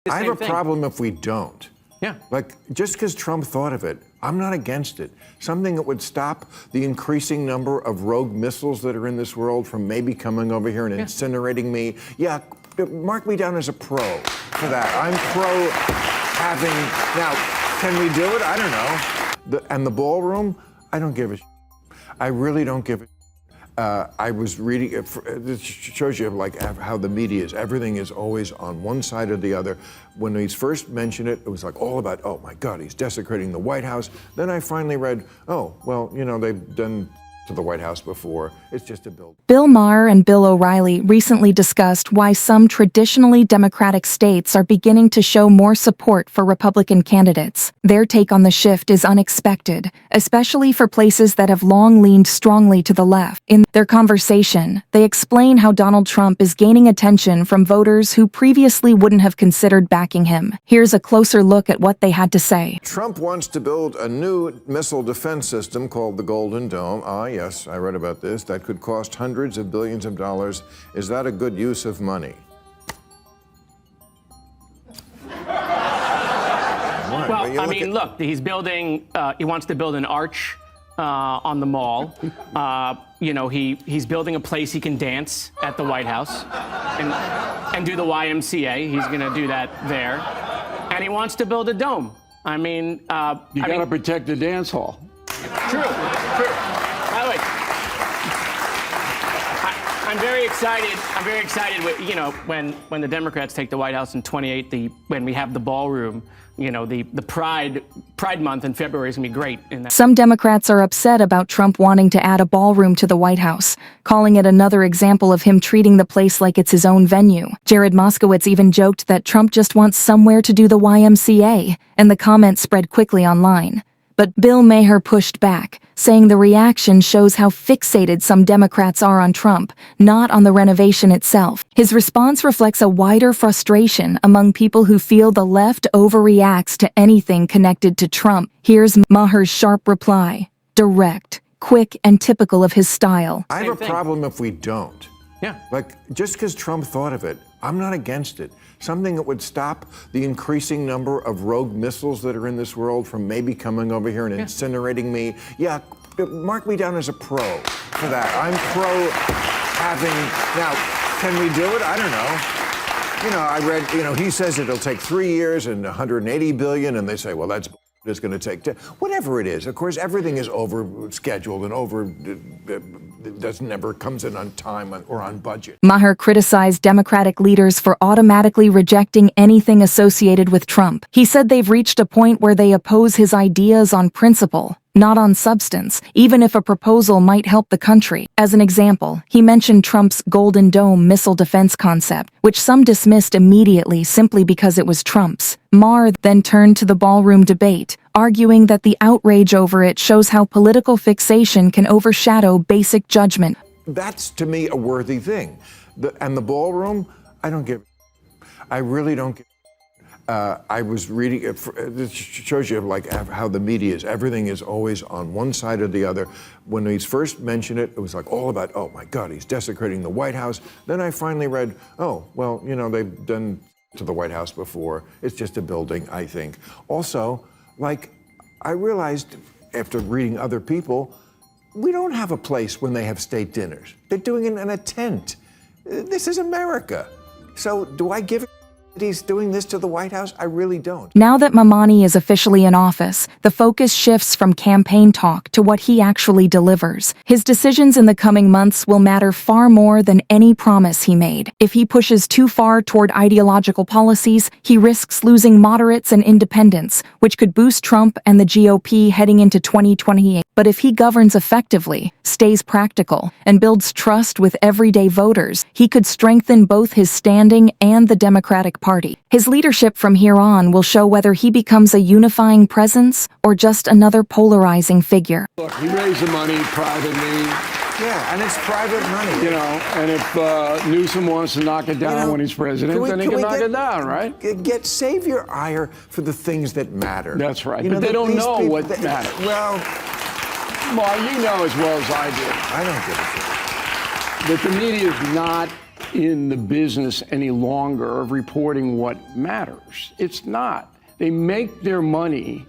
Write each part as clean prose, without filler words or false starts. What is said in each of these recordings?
I have a problem if we don't. Yeah. Like, just because Trump thought of it, I'm not against it. Something that would stop the increasing number of rogue missiles that are in this world from maybe coming over here and incinerating me. Yeah, mark me down as a pro for that. I'm pro having, now, can we do it? I don't know. And the ballroom, I don't give a I really don't give a I was reading, it shows you like how the media is. Everything is always on one side or the other. When he's first mentioned it, it was like all about, oh my God, he's desecrating the White House. Then I finally read, oh, well, you know, they've done to the White House before. It's just a building. Bill Maher and Bill O'Reilly recently discussed why some traditionally Democratic states are beginning to show more support for Republican candidates. Their take on the shift is unexpected, especially for places that have long leaned strongly to the left. In their conversation, they explain how Donald Trump is gaining attention from voters who previously wouldn't have considered backing him. Here's a closer look at what they had to say. Trump wants to build a new missile defense system called the Golden Dome. Yes, I read about this. That could cost hundreds of billions of dollars. Is that a good use of money? Well, I mean, look, he's building, he wants to build an arch on the mall. You know, he's building a place he can dance at the White House and do the YMCA. He's going to do that there. And he wants to build a dome. I mean, you got to protect the dance hall. True. By the way, I'm very excited. I'm very excited with, you know, when the Democrats take the White House in 28, when we have the ballroom, you know, the Pride Month in February is going to be great. Some Democrats are upset about Trump wanting to add a ballroom to the White House, calling it another example of him treating the place like it's his own venue. Jared Moskowitz even joked that Trump just wants somewhere to do the YMCA, and the comment spread quickly online. But Bill Maher pushed back, saying the reaction shows how fixated some Democrats are on Trump, not on the renovation itself. His response reflects a wider frustration among people who feel the left overreacts to anything connected to Trump. Here's Maher's sharp reply: direct, quick, and typical of his style. I have a problem if we don't. Yeah. Like, just because Trump thought of it, I'm not against it. Something that would stop the increasing number of rogue missiles that are in this world from maybe coming over here and incinerating me. Yeah, mark me down as a pro for that. I'm pro having, now, can we do it? I don't know. You know, I read, you know, he says it'll take 3 years and 180 billion, and they say, well, that's it's going to take, whatever it is. Of course, everything is over scheduled and never comes in on time or on budget. Maher criticized Democratic leaders for automatically rejecting anything associated with Trump. He said they've reached a point where they oppose his ideas on principle, not on substance, even if a proposal might help the country. As an example, he mentioned Trump's Golden Dome missile defense concept, which some dismissed immediately simply because it was Trump's. Maher then turned to the ballroom debate, arguing that the outrage over it shows how political fixation can overshadow basic judgment. That's, to me, a worthy thing. And the ballroom, I don't give. I really don't give. I was reading, it shows you like how the media is. Everything is always on one side or the other. When he's first mentioned it, it was like all about, oh my God, he's desecrating the White House. Then I finally read, oh, well, you know, they've done to the White House before. It's just a building, I think. Also, like, I realized after reading other people, we don't have a place when they have state dinners. They're doing it in a tent. This is America. So do I give it? He's doing this to the White House? I really don't. Now that Mamani is officially in office, the focus shifts from campaign talk to what he actually delivers. His decisions in the coming months will matter far more than any promise he made. If he pushes too far toward ideological policies, he risks losing moderates and independents, which could boost Trump and the GOP heading into 2028. But if he governs effectively, stays practical, and builds trust with everyday voters, he could strengthen both his standing and the Democratic Party. His leadership from here on will show whether he becomes a unifying presence or just another polarizing figure. Look, he raised the money privately. Yeah, and it's private money. You know, and if Newsom wants to knock it down when he's president, then he can knock it down, right? Save your ire for the things that matter. That's right. You but know, they don't know people, what matters. Well, you know as well as I do. I don't give a shit. That the media is not in the business any longer of reporting what matters. It's not. They make their money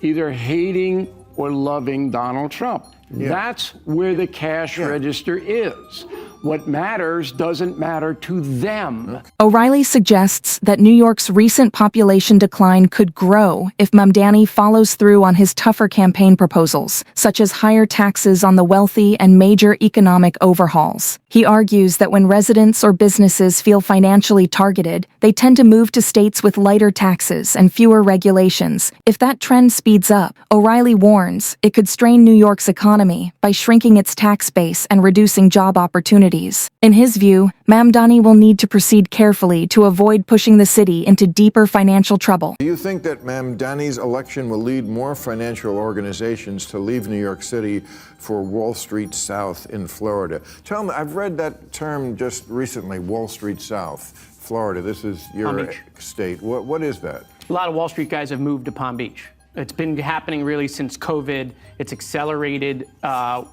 either hating or loving Donald Trump. Yeah. That's where the cash register is. What matters doesn't matter to them. O'Reilly suggests that New York's recent population decline could grow if Mamdani follows through on his tougher campaign proposals, such as higher taxes on the wealthy and major economic overhauls. He argues that when residents or businesses feel financially targeted, they tend to move to states with lighter taxes and fewer regulations. If that trend speeds up, O'Reilly warns it could strain New York's economy by shrinking its tax base and reducing job opportunities. In his view, Mamdani will need to proceed carefully to avoid pushing the city into deeper financial trouble. Do you think that Mamdani's election will lead more financial organizations to leave New York City for Wall Street South in Florida? Tell me, I've read that term just recently, Wall Street South, Florida. This is your state. What is that? A lot of Wall Street guys have moved to Palm Beach. It's been happening really since COVID. It's accelerated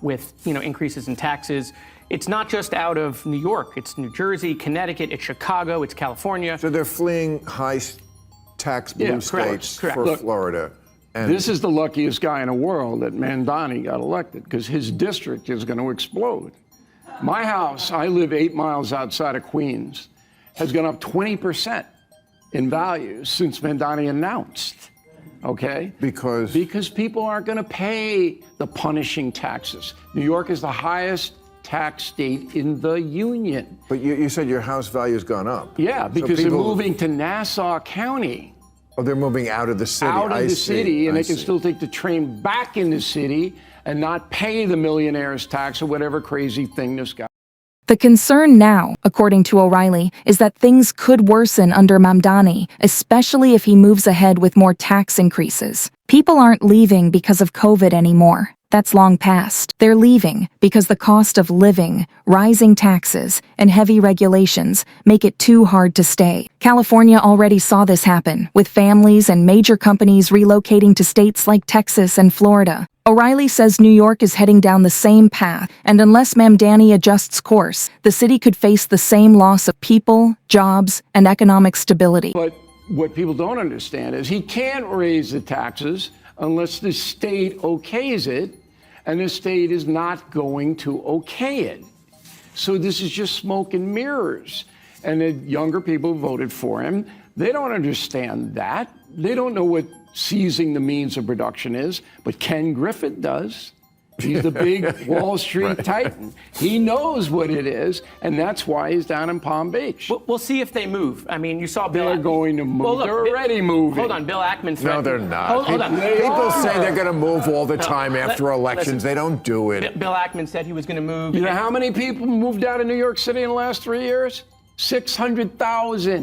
with increases in taxes. It's not just out of New York. It's New Jersey, Connecticut, it's Chicago, it's California. So they're fleeing high tax blue states for Look, Florida. And this is the luckiest guy in the world that Mamdani got elected, because his district is going to explode. My house, I live 8 miles outside of Queens, has gone up 20% in value since Mamdani announced. Okay? Because people aren't going to pay the punishing taxes. New York is the highest tax state in the union. But you said your house value's gone up. Yeah, because they're moving to Nassau County. Oh, they're moving out of the city. Out of the city, and they can still take the train back in the city and not pay the millionaire's tax or whatever crazy thing this guy. The concern now, according to O'Reilly, is that things could worsen under Mamdani, especially if he moves ahead with more tax increases. People aren't leaving because of COVID anymore. That's long past. They're leaving because the cost of living, rising taxes, and heavy regulations make it too hard to stay. California already saw this happen, with families and major companies relocating to states like Texas and Florida. O'Reilly says New York is heading down the same path, and unless Mamdani adjusts course, the city could face the same loss of people, jobs, and economic stability. But what people don't understand is he can't raise the taxes unless the state okays it, and the state is not going to okay it. So this is just smoke and mirrors. And the younger people who voted for him, they don't understand that. They don't know what seizing the means of production is, but Ken Griffin does. He's the big Wall Street titan. He knows what it is, and that's why he's down in Palm Beach. We'll see if they move. I mean, you saw Bill. They're going to move. Well, look, they're already moving. Hold on, Bill Ackman threatened. No, they're not. Hold on. People say they're going to move all the time after elections. Listen, they don't do it. Bill Ackman said he was going to move. You know how many people moved out of New York City in the last 3 years? 600,000.